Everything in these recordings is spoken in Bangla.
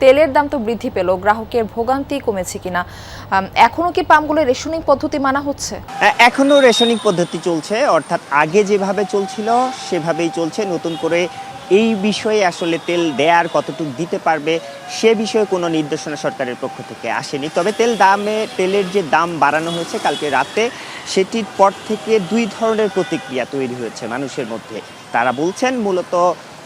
তেলের দাম তো বৃদ্ধি পেল, গ্রাহকের ভোগান্তি কমেছে কিনা? এখনো কি পাম্পগুলো রেশনিং পদ্ধতি মানা হচ্ছে? এখনো রেশনিং পদ্ধতি চলছে, অর্থাৎ আগে যেভাবে চলছিল সেভাবেই চলছে। নতুন করে এই বিষয়ে আসলে তেল দেয়ার কতটুকু দিতে পারবে সে বিষয়ে কোনো নির্দেশনা সরকারের পক্ষ থেকে আসেনি। তবে তেলের যে দাম বাড়ানো হয়েছে কালকে রাতে, সেটির পর থেকে দুই ধরনের প্রতিক্রিয়া তৈরি হয়েছে মানুষের মধ্যে। তারা বলছেন মূলত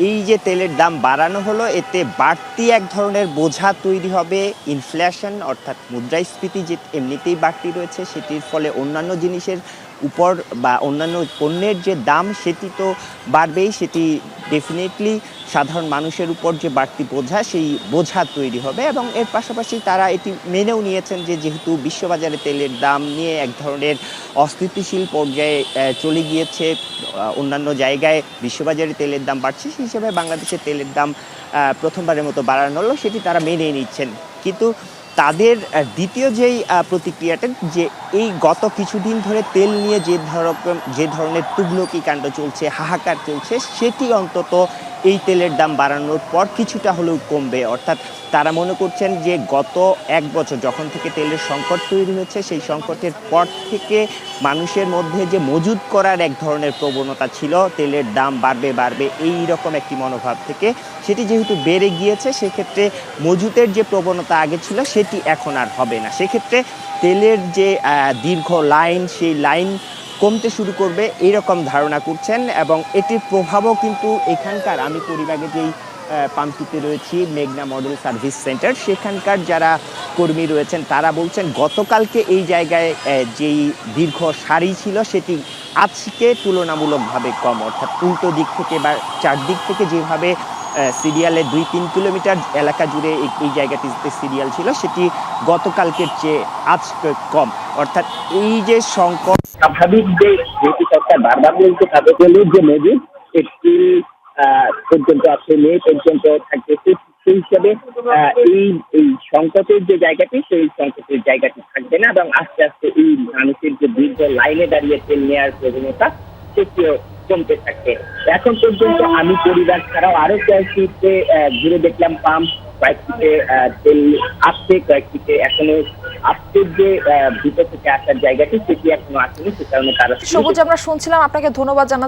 এই যে তেলের দাম বাড়ানো হলো, এতে বাড়তি এক ধরনের বোঝা তৈরি হবে। ইনফ্লেশন অর্থাৎ মুদ্রাস্ফীতি যে এমনিতেই বাড়তি রয়েছে, সেটির ফলে অন্যান্য জিনিসের উপর বা অন্যান্য পণ্যের যে দাম সেটি তো বাড়বেই। সেটি ডেফিনেটলি সাধারণ মানুষের উপর যে বাড়তি বোঝা, সেই বোঝা তৈরি হবে। এবং এর পাশাপাশি তারা এটি মেনেও নিয়েছেন যে যেহেতু বিশ্ববাজারে তেলের দাম নিয়ে এক ধরনের অস্থিতিশীল পর্যায়ে চলে গিয়েছে, অন্যান্য জায়গায় বিশ্ববাজারে তেলের দাম বাড়ছে, সেই হিসেবে বাংলাদেশের তেলের দাম প্রথমবারের মতো বাড়ানো হলো, সেটি তারা মেনে নিচ্ছেন। কিন্তু তাদের দ্বিতীয় যেই প্রতিক্রিয়াটা, যে এই গত কিছুদিন ধরে তেল নিয়ে যে ধরনের তুগলকি কাণ্ড চলছে, হাহাকার চলছে, সেটি অন্তত এই তেলের দাম বাড়ানোর পর কিছুটা হলেও কমবে। অর্থাৎ তারা মনে করছেন যে গত এক বছর যখন থেকে তেলের সংকট তৈরি হয়েছে, সেই সংকটের পর থেকে মানুষের মধ্যে যে মজুত করার এক ধরনের প্রবণতা ছিল, তেলের দাম বাড়বে এই রকম একটি মনোভাব থেকে, সেটি যেহেতু বেড়ে গিয়েছে, সেক্ষেত্রে মজুতের যে প্রবণতা আগে ছিল সেটি এখন আর হবে না। সেক্ষেত্রে তেলের যে দীর্ঘ লাইন, সেই লাইন কমতে শুরু করবে এইরকম ধারণা করছেন। এবং এটির প্রভাবও কিন্তু এখানকার, আমি পরিবাগে যেই পাম্পটিতে রয়েছি, মেঘনা মডেল সার্ভিস সেন্টার, সেখানকার যারা কর্মী রয়েছেন তারা বলছেন গতকালকে এই জায়গায় যেই দীর্ঘ সারি ছিল সেটি আজকে তুলনামূলকভাবে কম। অর্থাৎ উল্টো দিক থেকে বা চারদিক থেকে যেভাবে সিরিয়ালে 2-3 কিলোমিটার এলাকা জুড়ে এই জায়গাটিতে সিরিয়াল ছিল, সেটি গতকালকের চেয়ে আজকে কম। অর্থাৎ এই যে সংকট, স্বাভাবিক যেহেতু সরকার বারবার বলতে তাদের যে মজুদ এপ্রিল পর্যন্ত আছে, মে পর্যন্ত থাকবে, সেই হিসাবে এই সংকটের যে জায়গাটি, সেই সংকটের জায়গাটি থাকবে না। এবং আস্তে আস্তে এই মানুষের যে দীর্ঘ লাইনে দাঁড়িয়ে তেল নেওয়ার প্রবণতা, সেটিও কমতে থাকবে। এখন পর্যন্ত আমি পরিবার ছাড়াও আরো কয়েকটিতে ঘুরে দেখলাম পাম্প, কয়েকটিতে তেল আসছে, কয়েকটিতে এখনো আসছে। যে ভিতর থেকে আসার জায়গাটি সেটি এখনো আসেনি, সে কারণে তারা সবুজ, আমরা শুনছিলাম, আপনাকে ধন্যবাদ জানাচ্ছি।